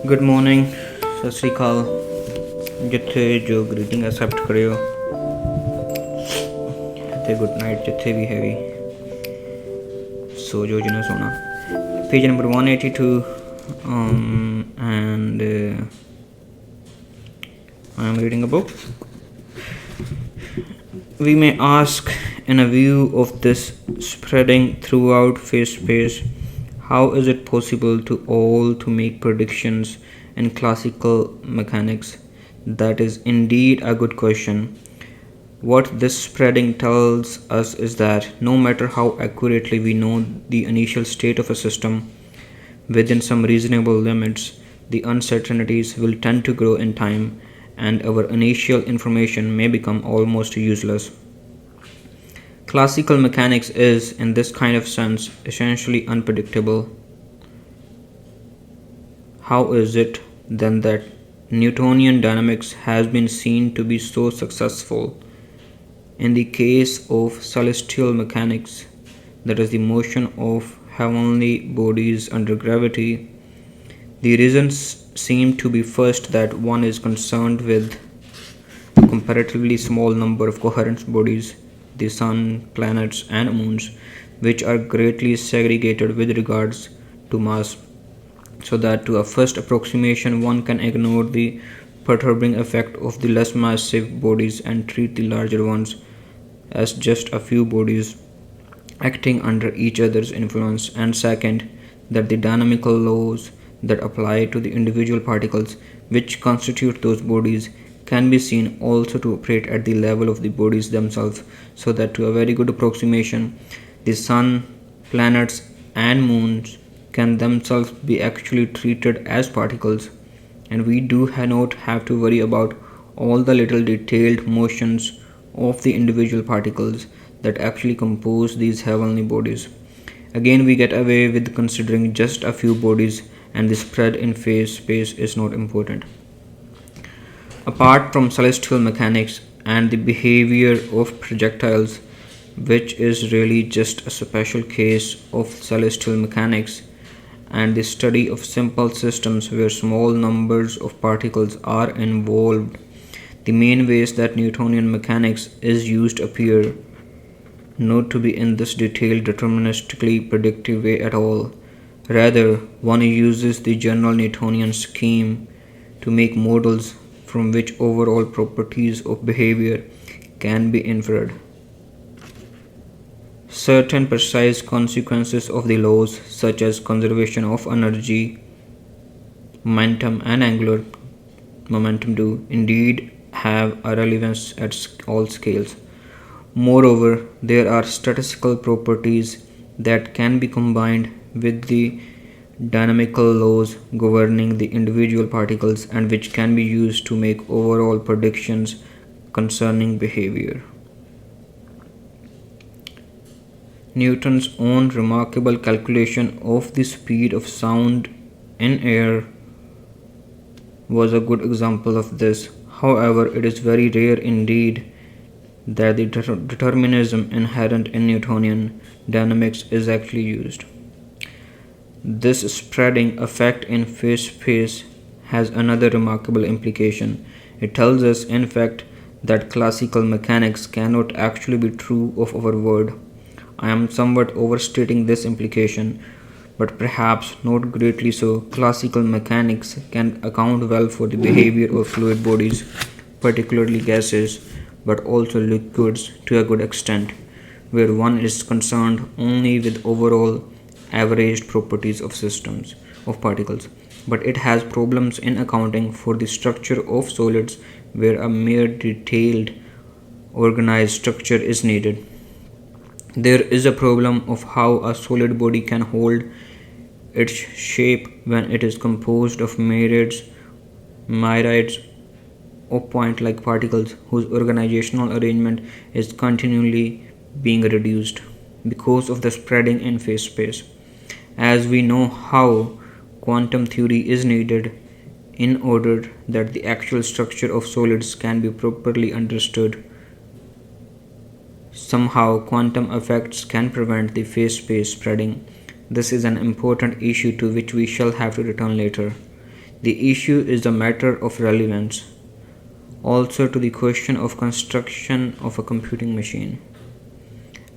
Good morning, ਸਤਿ ਸ਼੍ਰੀ ਅਕਾਲ। ਜਿੱਥੇ ਜੋ ਗ੍ਰੀਟਿੰਗ ਐਕਸੈਪਟ ਕਰਿਓ ਅਤੇ ਗੁੱਡ ਨਾਈਟ ਜਿੱਥੇ ਵੀ ਹੈ ਵੀ ਸੋ ਜੋ ਜਿਹਨੇ ਸੋਣਾ। Page number 182 and I am reading a book. We may ask, in a view of this spreading throughout phase space, how is it possible to all to make predictions in classical mechanics? That is indeed a good question. What this spreading tells us is that no matter how accurately we know the initial state of a system, within some reasonable limits, the uncertainties will tend to grow in time and our initial information may become almost useless. Classical mechanics is, in this kind of sense, essentially unpredictable. How is it then that Newtonian dynamics has been seen to be so successful? In the case of celestial mechanics, that is the motion of heavenly bodies under gravity, the reasons seem to be first that one is concerned with a comparatively small number of coherent bodies, the sun, planets, and moons, which are greatly segregated with regards to mass, so that to a first approximation one can ignore the perturbing effect of the less massive bodies and treat the larger ones as just a few bodies acting under each other's influence, and second, that the dynamical laws that apply to the individual particles which constitute those bodies can be seen also to operate at the level of the bodies themselves, so that to a very good approximation, the sun, planets, and moons can themselves be actually treated as particles, and we do not have to worry about all the little detailed motions of the individual particles that actually compose these heavenly bodies. Again, we get away with considering just a few bodies, and the spread in phase space is not important. Apart from celestial mechanics and the behavior of projectiles, which is really just a special case of celestial mechanics, and the study of simple systems where small numbers of particles are involved, the main ways that Newtonian mechanics is used appear not to be in this detailed deterministically predictive way at all. Rather, one uses the general Newtonian scheme to make models from which overall properties of behavior can be inferred. Certain precise consequences of the laws, such as conservation of energy, momentum, and angular momentum, do indeed have a relevance at all scales. Moreover, there are statistical properties that can be combined with the dynamical laws governing the individual particles and which can be used to make overall predictions concerning behavior. Newton's own remarkable calculation of the speed of sound in air was a good example of this. However, it is very rare indeed that the determinism inherent in Newtonian dynamics is actually used. This spreading effect in phase space has another remarkable implication. It tells us, in fact, that classical mechanics cannot actually be true of our world. I am somewhat overstating this implication, but perhaps not greatly so. Classical mechanics can account well for the behavior of fluid bodies, particularly gases, but also liquids to a good extent, where one is concerned only with overall averaged properties of systems of particles, but it has problems in accounting for the structure of solids where a mere detailed organized structure is needed. There is a problem of how a solid body can hold its shape when it is composed of myriads of point-like particles whose organizational arrangement is continually being reduced because of the spreading in phase space. As we know how quantum theory is needed in order that the actual structure of solids can be properly understood, somehow quantum effects can prevent the phase space spreading. This is an important issue to which we shall have to return later. The issue is a matter of relevance also to the question of construction of a computing machine.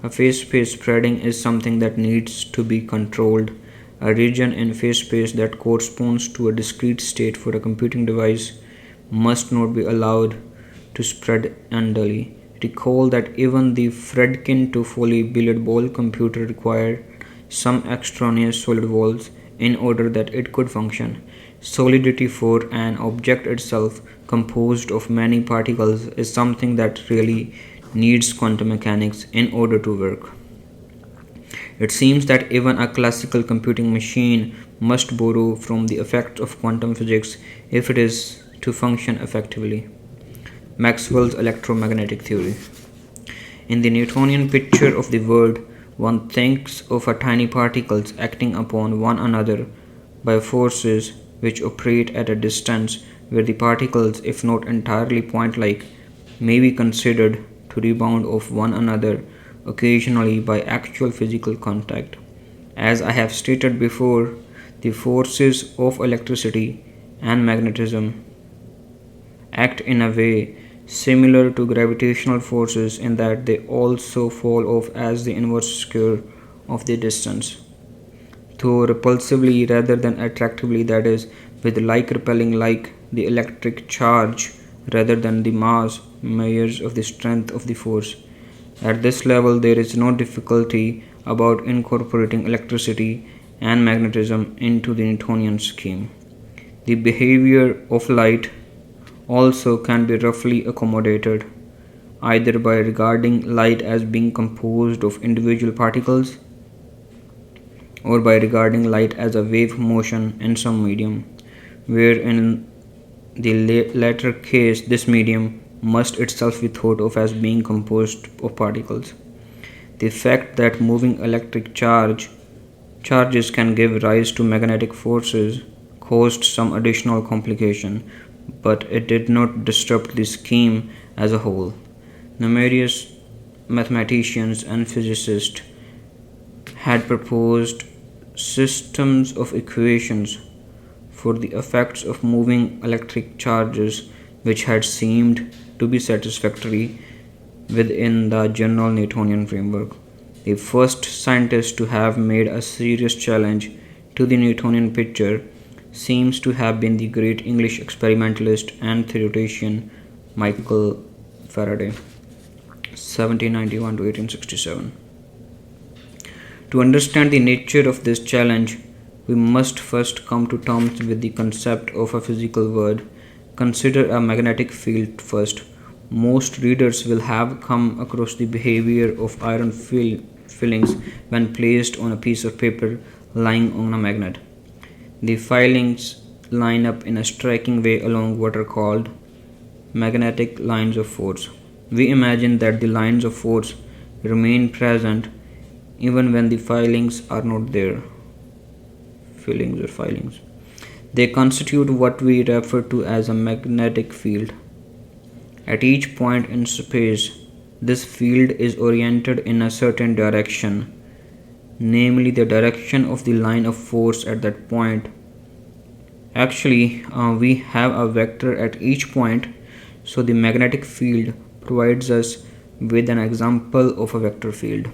A phase space spreading is something that needs to be controlled. A region in phase space that corresponds to a discrete state for a computing device must not be allowed to spread unduly. Recall that even the Fredkin to Foley billiard ball computer required some extraneous solid walls in order that it could function. Solidity for an object itself, composed of many particles, is something that really needs quantum mechanics in order to work. It seems that even a classical computing machine must borrow from the effects of quantum physics if it is to function effectively. Maxwell's electromagnetic theory. In the Newtonian picture of the world, one thinks of a tiny particles acting upon one another by forces which operate at a distance where the particles, if not entirely point-like, may be considered to rebound off one another occasionally by actual physical contact. As I have stated before, the forces of electricity and magnetism act in a way similar to gravitational forces in that they also fall off as the inverse square of the distance, though repulsively rather than attractively, that is, with like repelling like. The electric charge rather than the mass measures of the strength of the force. At this level, there is no difficulty about incorporating electricity and magnetism into the Newtonian scheme. The behavior of light also can be roughly accommodated, either by regarding light as being composed of individual particles or by regarding light as a wave motion in some medium, where in the latter case this medium must itself be thought of as being composed of particles. The fact that moving electric charges can give rise to magnetic forces caused some additional complication, but it did not disrupt the scheme as a whole. Numerous mathematicians and physicists had proposed systems of equations for the effects of moving electric charges which had seemed to be satisfactory within the general Newtonian framework. The first scientist to have made a serious challenge to the Newtonian picture seems to have been the great English experimentalist and theoretician Michael Faraday, 1791 to 1867. To understand the nature of this challenge, we must first come to terms with the concept of a physical world. Consider a magnetic field first. Most readers will have come across the behavior of iron filings when placed on a piece of paper lying on a magnet. The filings line up in a striking way along what are called magnetic lines of force. We imagine that the lines of force remain present even when the filings are not there. Fillings or filings. They constitute what we refer to as a magnetic field. At each point in space, this field is oriented in a certain direction, namely the direction of the line of force at that point. Actually, we have a vector at each point, so the magnetic field provides us with an example of a vector field.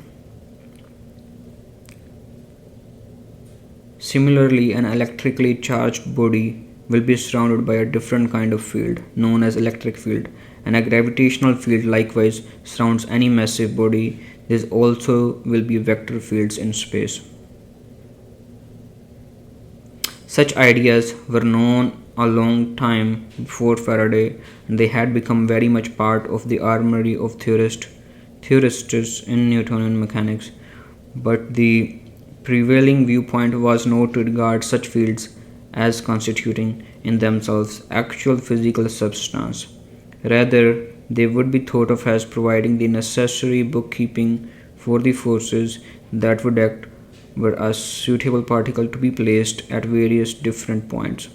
Similarly, an electrically charged body will be surrounded by a different kind of field known as electric field, and a gravitational field likewise surrounds any massive body. There also will be vector fields in space. Such ideas were known a long time before Faraday, and they had become very much part of the armory of theorists in Newtonian mechanics. But the prevailing viewpoint was not to regard such fields as constituting in themselves actual physical substance. Rather, they would be thought of as providing the necessary bookkeeping for the forces that would act were a suitable particle to be placed at various different points.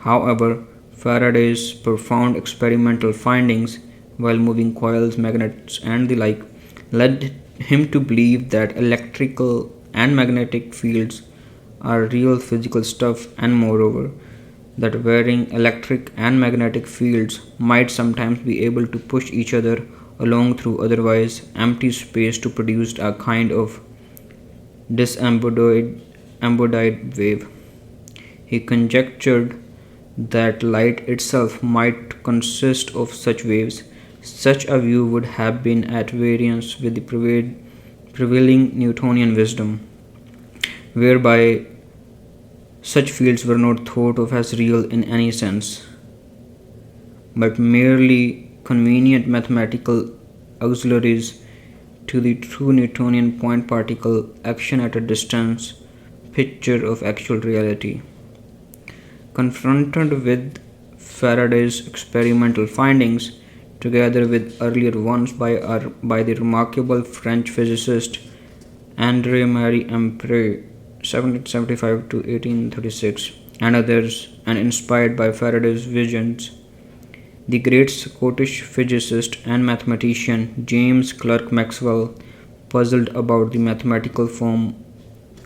However, Faraday's profound experimental findings while moving coils, magnets, and the like led him to believe that electrical and magnetic fields are real physical stuff, and moreover, that varying electric and magnetic fields might sometimes be able to push each other along through otherwise empty space to produce a kind of disembodied wave. He conjectured that light itself might consist of such waves. Such a view would have been at variance with the prevailing Newtonian wisdom, whereby such fields were not thought of as real in any sense, but merely convenient mathematical auxiliaries to the true Newtonian point particle action at a distance picture of actual reality. Confronted with Faraday's experimental findings, together with earlier ones by the remarkable French physicist André Marie Ampère (1775 to 1836) and others, and inspired by Faraday's visions, the great Scottish physicist and mathematician James Clerk Maxwell puzzled about the mathematical form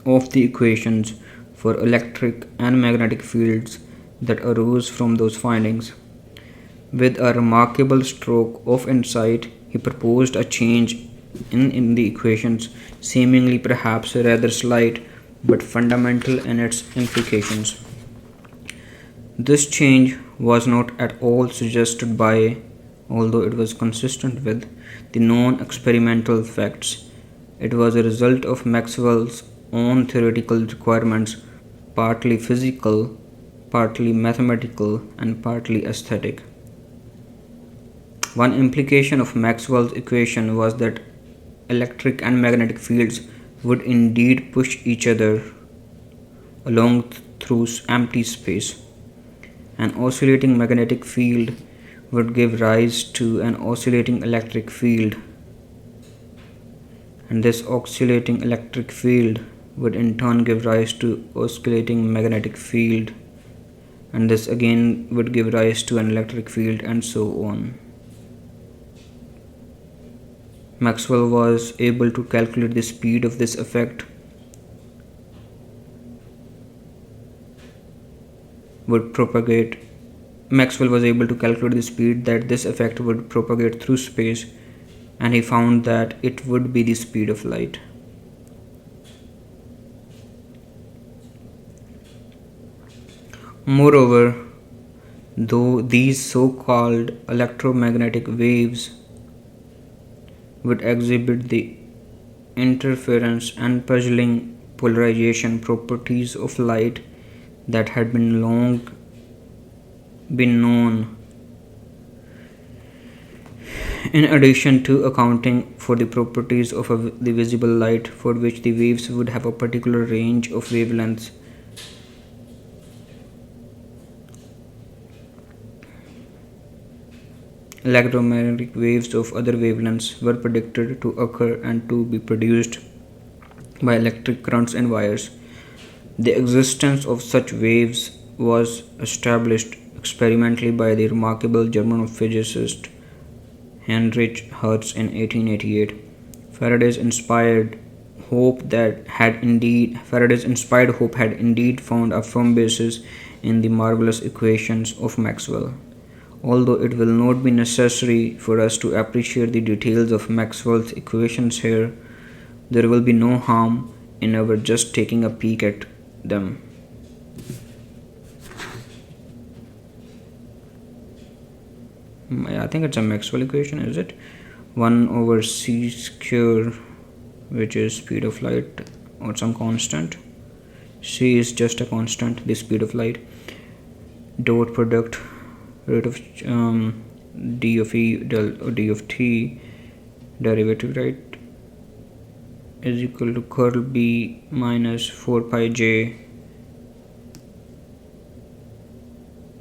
of the equations for electric and magnetic fields that arose from those findings. With a remarkable stroke of insight, he proposed a change in the equations, seemingly perhaps rather slight but fundamental in its implications. This change was not at all suggested by, although it was consistent with, the known experimental facts. It was a result of Maxwell's own theoretical requirements, partly physical, partly mathematical, and partly aesthetic. One implication of Maxwell's equation was that electric and magnetic fields would indeed push each other along through empty space. An oscillating magnetic field would give rise to an oscillating electric field, and this oscillating electric field would in turn give rise to oscillating magnetic field, and this again would give rise to an electric field, and so on. Maxwell was able to calculate the speed of this effect would propagate. Maxwell was able to calculate the speed that this effect would propagate through space, and he found that it would be the speed of light. Moreover, though these so-called electromagnetic waves would exhibit the interference and puzzling polarization properties of light that had been long been known, in addition to accounting for the properties of the visible light for which the waves would have a particular range of wavelengths, electromagnetic waves of other wavelengths were predicted to occur and to be produced by electric currents in wires. The existence of such waves was established experimentally by the remarkable German physicist Heinrich Hertz in 1888. Faraday's inspired hope had indeed found a firm basis in the marvelous equations of Maxwell. Although it will not be necessary for us to appreciate the details of Maxwell's equations here, there will be no harm in our just taking a peek at them. I think it's a Maxwell equation, is it? 1 over c square, which is speed of light or some constant. C is just a constant, the speed of light. Dot product rate of d of e d of t derivative, right, is equal to curl b minus 4 pi j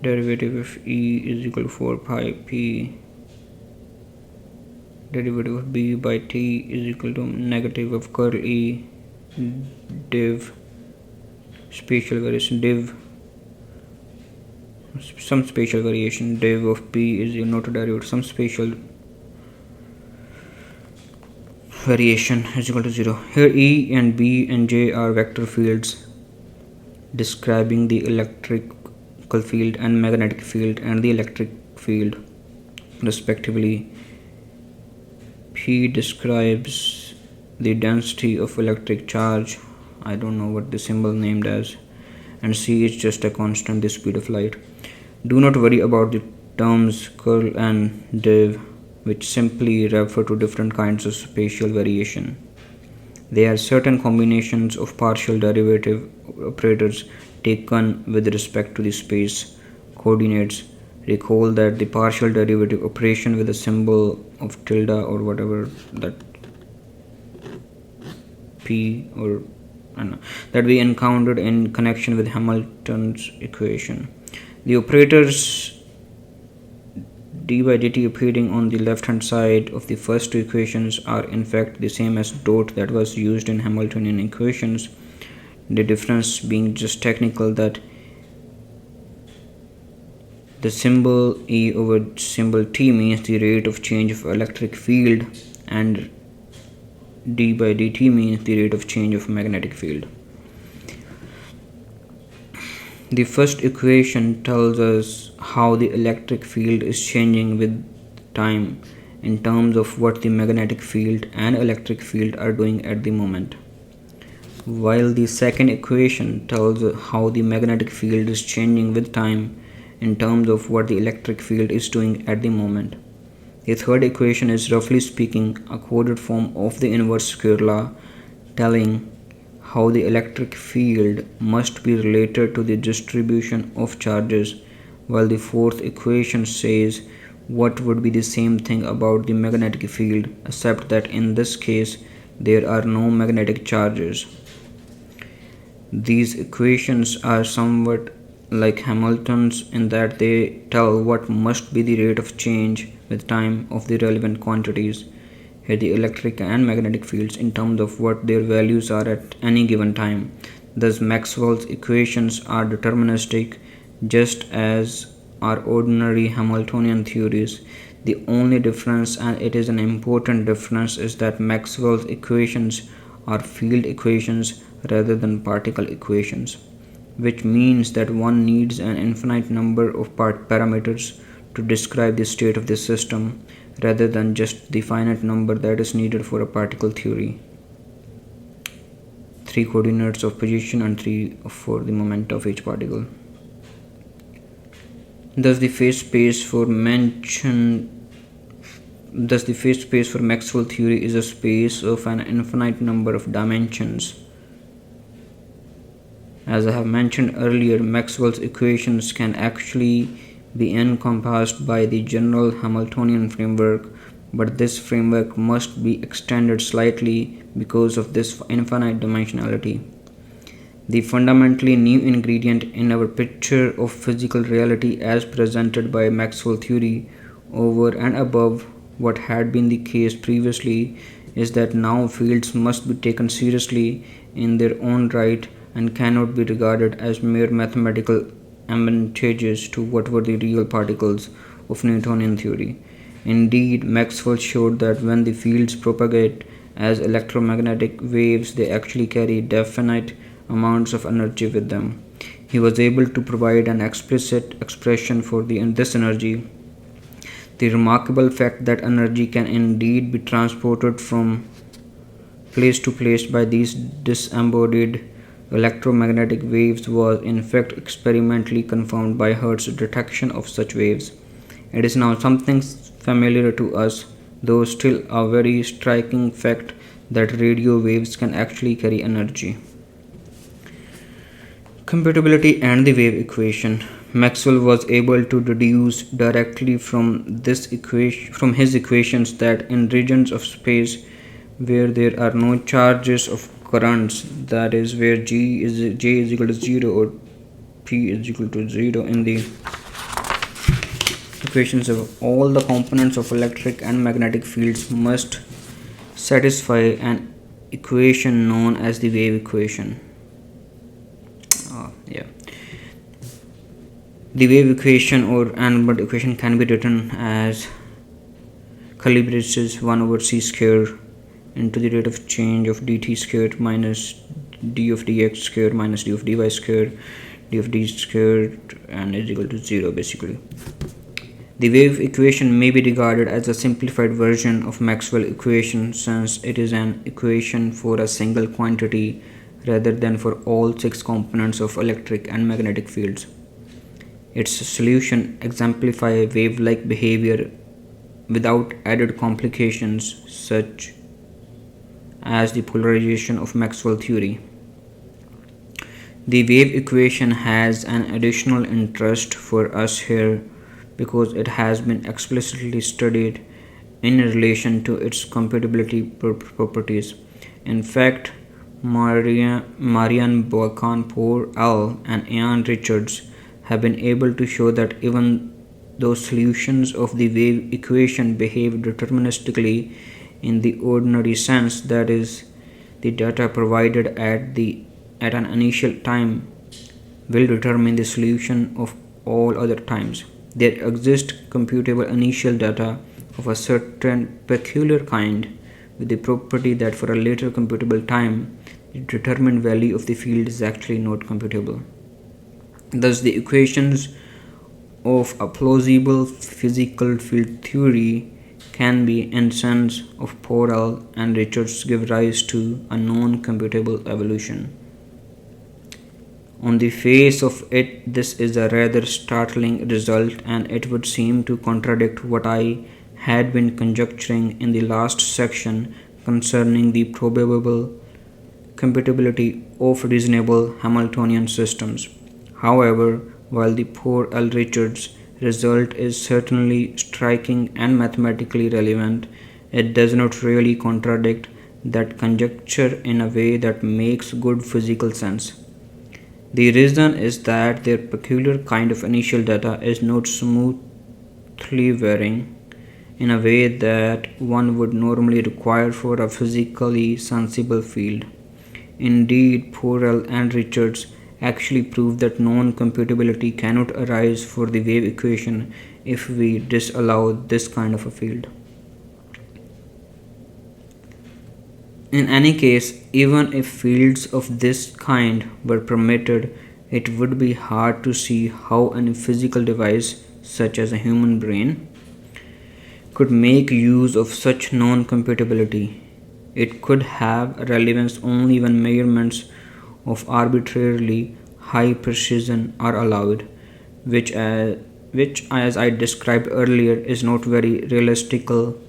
derivative of e is equal to 4 pi p derivative of b by t is equal to negative of curl e div spatial variation div of p is not a derivative, some spatial variation is equal to 0. Here E and B and J are vector fields describing the electric field and magnetic field and the electric field respectively. P describes the density of electric charge. I don't know what the symbol named as. And C is just a constant, the speed of light. Do not worry about the terms curl and div, which simply refer to different kinds of spatial variation. They are certain combinations of partial derivative operators taken with respect to the space coordinates. Recall that the partial derivative operation with a symbol of tilde or whatever that p or that we encountered in connection with Hamilton's equation. The operators d by dt appearing on the left hand side of the first two equations are in fact the same as dot that was used in Hamiltonian equations, the difference being just technical, that the symbol E over symbol T means the rate of change of electric field and d by dt means the rate of change of magnetic field. The first equation tells us how the electric field is changing with time in terms of what the magnetic field and electric field are doing at the moment, while the second equation tells us how the magnetic field is changing with time in terms of what the electric field is doing at the moment. The third equation is, roughly speaking, a coded form of the inverse square law, telling how the electric field must be related to the distribution of charges, while the fourth equation says what would be the same thing about the magnetic field, except that in this case there are no magnetic charges. These equations are somewhat like Hamilton's in that they tell what must be the rate of change with time of the relevant quantities, here the electric and magnetic fields, in terms of what their values are at any given time. Thus Maxwell's equations are deterministic, just as are ordinary Hamiltonian theories. The only difference, and it is an important difference, is that Maxwell's equations are field equations rather than particle equations, which means that one needs an infinite number of parameters to describe the state of the system rather than just the finite number that is needed for a particle theory. 3 coordinates of position and 3 for the moment of each particle. Thus the phase space for Maxwell theory is a space of an infinite number of dimensions. As I have mentioned earlier, Maxwell's equations can actually be encompassed by the general Hamiltonian framework, but this framework must be extended slightly because of this infinite dimensionality. The fundamentally new ingredient in our picture of physical reality as presented by Maxwell theory, over and above what had been the case previously, is that now fields must be taken seriously in their own right and cannot be regarded as mere mathematical advantages to what were the real particles of Newtonian theory. Indeed, Maxwell showed that when the fields propagate as electromagnetic waves, they actually carry definite amounts of energy with them. He was able to provide an explicit expression for this energy. The remarkable fact that energy can indeed be transported from place to place by these disembodied electromagnetic waves was in fact experimentally confirmed by Hertz's detection of such waves. It is now something familiar to us, though still a very striking fact, that radio waves can actually carry energy. Compatibility and the wave equation. Maxwell was able to deduce directly from his equations that in regions of space where there are no charges of currents, that is where j is equal to 0 or p is equal to 0 in the equations of all the components of electric and magnetic fields must satisfy an equation known as the wave equation. The wave equation or Albert equation can be written as curly braces 1 over c square into the rate of change of dt squared minus d of dx squared minus d of dy squared d of d squared and is equal to 0 basically. The wave equation may be regarded as a simplified version of Maxwell's equation since it is an equation for a single quantity rather than for all six components of electric and magnetic fields. Its solution exemplifies wave-like behavior without added complications such as the polarization of Maxwell theory. The wave equation has an additional interest for us here because it has been explicitly studied in relation to its computability properties. In fact, Marian Boacan-Pour al. and Ian Richards have been able to show that even though solutions of the wave equation behave deterministically in the ordinary sense, that is, the data provided at an initial time will determine the solution of all other times. There exists computable initial data of a certain peculiar kind with the property that for a later computable time, the determined value of the field is actually not computable. Thus, the equations of a plausible physical field theory can be, in sense of Porel and Richards, give rise to a non-computable evolution. On the face of it, this is a rather startling result, and it would seem to contradict what I had been conjecturing in the last section concerning the probable computability of reasonable Hamiltonian systems. However, while the Pour L. Richards result is certainly striking and mathematically relevant, it does not really contradict that conjecture in a way that makes good physical sense. The reason is that their peculiar kind of initial data is not smoothly varying in a way that one would normally require for a physically sensible field. Indeed, Porel and Richards actually prove that non-computability cannot arise for the wave equation if we disallow this kind of a field. In any case, even if fields of this kind were permitted, it would be hard to see how any physical device, such as a human brain, could make use of such non-computability. It could have relevance only when measurements of arbitrarily high precision are allowed, which as I described earlier, is not very realistical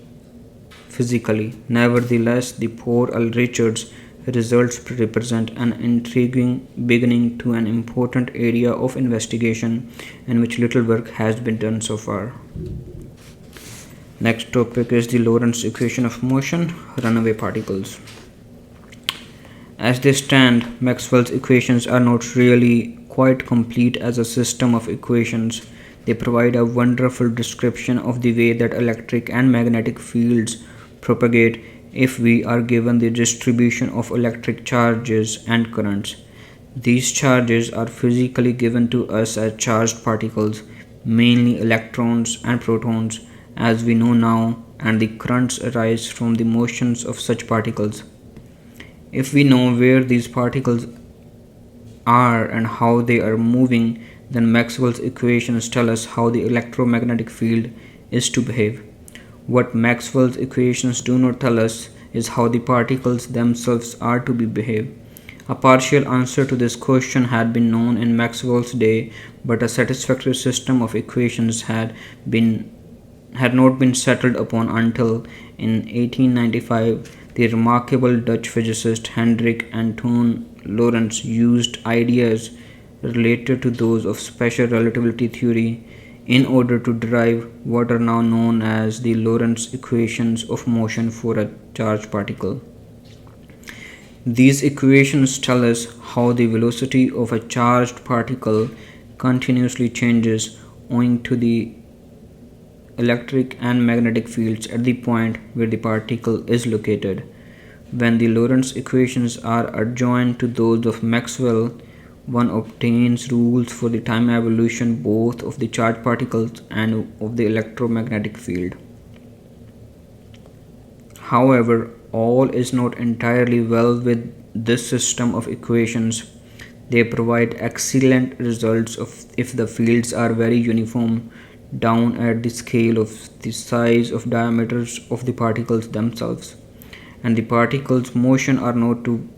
physically. Nevertheless, the Pour L. Richards results represent an intriguing beginning to an important area of investigation in which little work has been done so far. Next topic is the Lorentz equation of motion, runaway particles. As they stand, Maxwell's equations are not really quite complete as a system of equations. They provide a wonderful description of the way that electric and magnetic fields propagate if we are given the distribution of electric charges and currents. These charges are physically given to us as charged particles, mainly electrons and protons, as we know now, and the currents arise from the motions of such particles. If we know where these particles are and how they are moving, then Maxwell's equations tell us how the electromagnetic field is to behave. What Maxwell's equations do not tell us is how the particles themselves are to behave. A partial answer to this question had been known in Maxwell's day, but a satisfactory system of equations had not been settled upon until in 1895 the remarkable Dutch physicist Hendrik Antoon Lorentz used ideas related to those of special relativity theory in order to derive what are now known as the Lorentz equations of motion for a charged particle. These equations tell us how the velocity of a charged particle continuously changes owing to the electric and magnetic fields at the point where the particle is located. When the Lorentz equations are adjoined to those of Maxwell, one obtains rules for the time evolution both of the charged particles and of the electromagnetic field. However, all is not entirely well with this system of equations. They provide excellent results if the fields are very uniform down at the scale of the size of diameters of the particles themselves, and the particles' motion are not too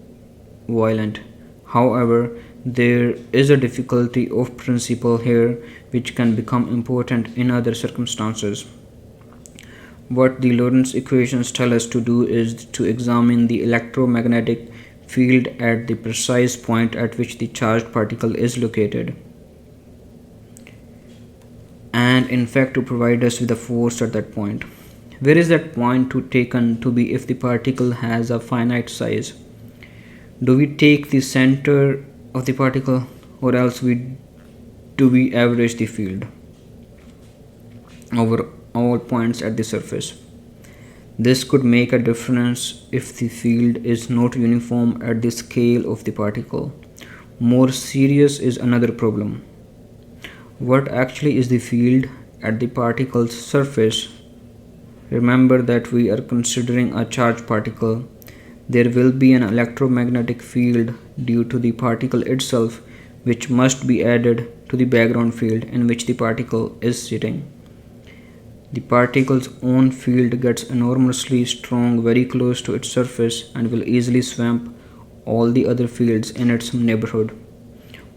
violent. However, there is a difficulty of principle here which can become important in other circumstances. What the Lorentz equations tell us to do is to examine the electromagnetic field at the precise point at which the charged particle is located, and in fact to provide us with a force at that point. Where is that point taken to be if the particle has a finite size? Do we take the center of the particle, or else do we average the field over all points at the surface? This could make a difference if the field is not uniform at the scale of the particle. More serious is another problem. What actually is the field at the particle's surface? Remember that we are considering a charged particle. There will be an electromagnetic field due to the particle itself, which must be added to the background field in which the particle is sitting. The particle's own field gets enormously strong very close to its surface and will easily swamp all the other fields in its neighborhood.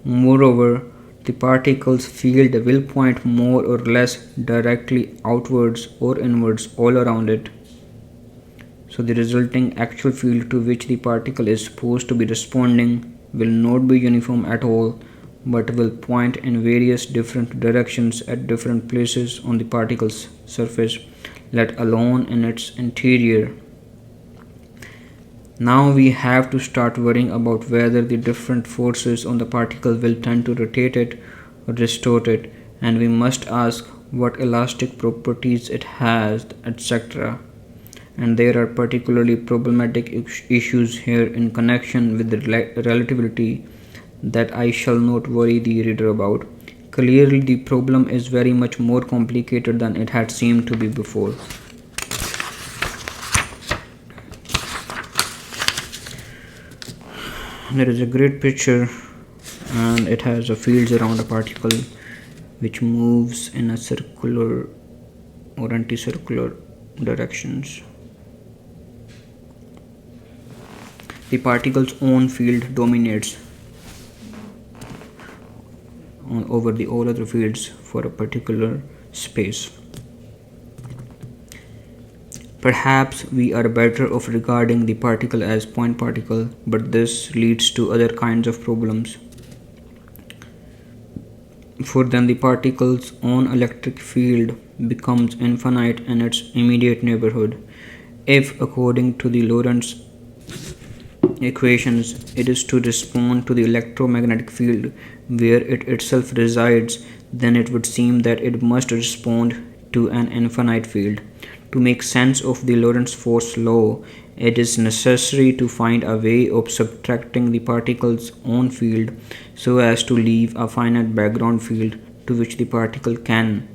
Moreover, the particle's field will point more or less directly outwards or inwards all around it. So the resulting actual field to which the particle is supposed to be responding will not be uniform at all, but will point in various different directions at different places on the particle's surface, let alone in its interior. Now we have to start worrying about whether the different forces on the particle will tend to rotate it or distort it, and we must ask what elastic properties it has, etc. And there are particularly problematic issues here in connection with the relativity that I shall not worry the reader about. Clearly, the problem is very much more complicated than it had seemed to be before. There is a great picture, and it has a fields around a particle which moves in a circular or anticircular directions. The particle's own field dominates over the all other fields for a particular space. Perhaps we are better off regarding the particle as point particle, but this leads to other kinds of problems. For then the particle's own electric field becomes infinite in its immediate neighborhood. If, according to the Lorentz equations, it is to respond to the electromagnetic field where it itself resides, then it would seem that it must respond to an infinite field. To make sense of the Lorentz force law, it is necessary to find a way of subtracting the particle's own field so as to leave a finite background field to which the particle can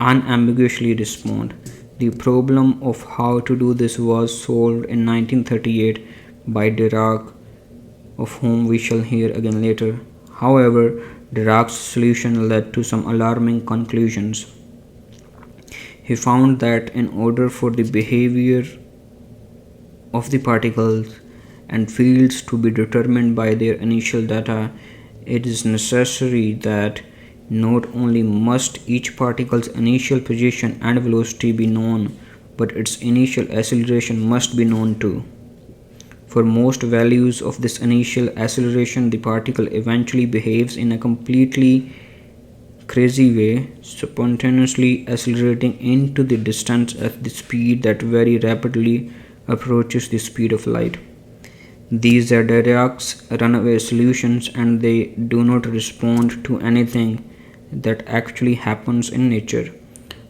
unambiguously respond. The problem of how to do this was solved in 1938 by Dirac, of whom we shall hear again later. However, Dirac's solution led to some alarming conclusions. He found that in order for the behavior of the particles and fields to be determined by their initial data, it is necessary that not only must each particle's initial position and velocity be known, but its initial acceleration must be known too. For most values of this initial acceleration, the particle eventually behaves in a completely crazy way, spontaneously accelerating into the distance at the speed that very rapidly approaches the speed of light. These are Dirac's runaway solutions, and they do not respond to anything that actually happens in nature.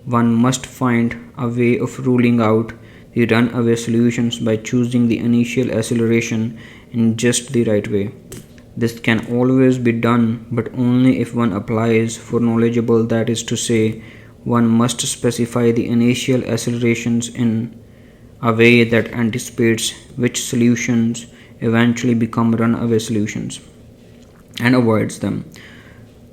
One must find a way of ruling out the runaway solutions by choosing the initial acceleration in just the right way. This can always be done, but only if one applies for knowledgeable, that is to say, one must specify the initial accelerations in a way that anticipates which solutions eventually become runaway solutions and avoids them.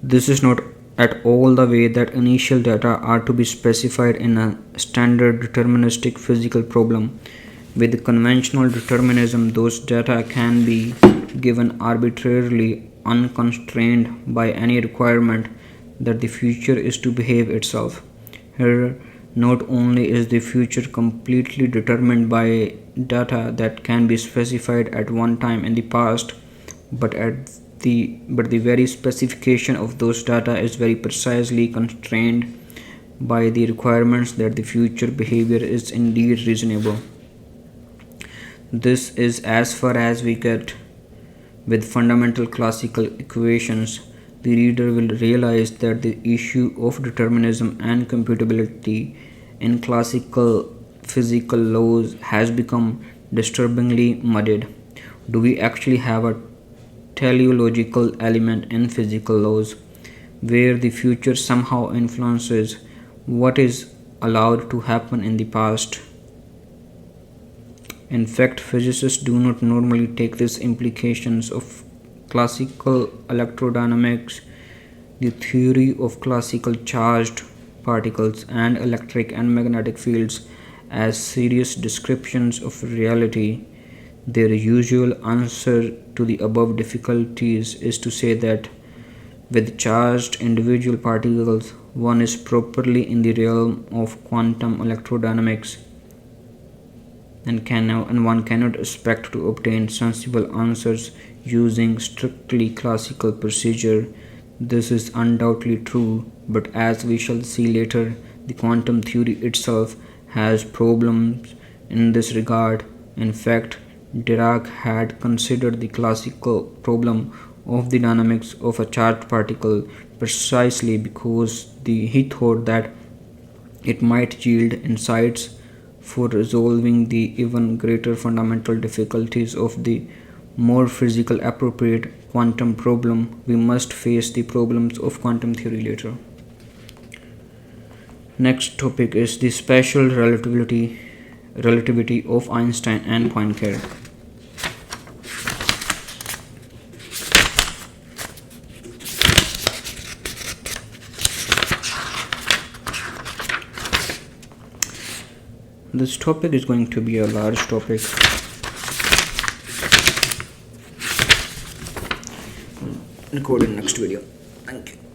This is not at all the way that initial data are to be specified in a standard deterministic physical problem. With conventional determinism, those data can be given arbitrarily, unconstrained by any requirement that the future is to behave itself. Here, not only is the future completely determined by data that can be specified at one time in the past, but the very specification of those data is very precisely constrained by the requirements that the future behavior is indeed reasonable. This is as far as we get with fundamental classical equations. The reader will realize that the issue of determinism and computability in classical physical laws has become disturbingly muddied. Do we actually have a teleological element in physical laws where the future somehow influences what is allowed to happen in the past? In fact, physicists do not normally take these implications of classical electrodynamics, the theory of classical charged particles, and electric and magnetic fields as serious descriptions of reality. Their usual answer to the above difficulties is to say that with charged individual particles, one is properly in the realm of quantum electrodynamics and one cannot expect to obtain sensible answers using strictly classical procedure. This is undoubtedly true, but as we shall see later, the quantum theory itself has problems in this regard. In fact, Dirac had considered the classical problem of the dynamics of a charged particle precisely because he thought that it might yield insights for resolving the even greater fundamental difficulties of the more physical appropriate quantum problem. We must face the problems of quantum theory later. Next topic is the special relativity of Einstein and Poincare. This topic is going to be a large topic. Record in next video. Thank you.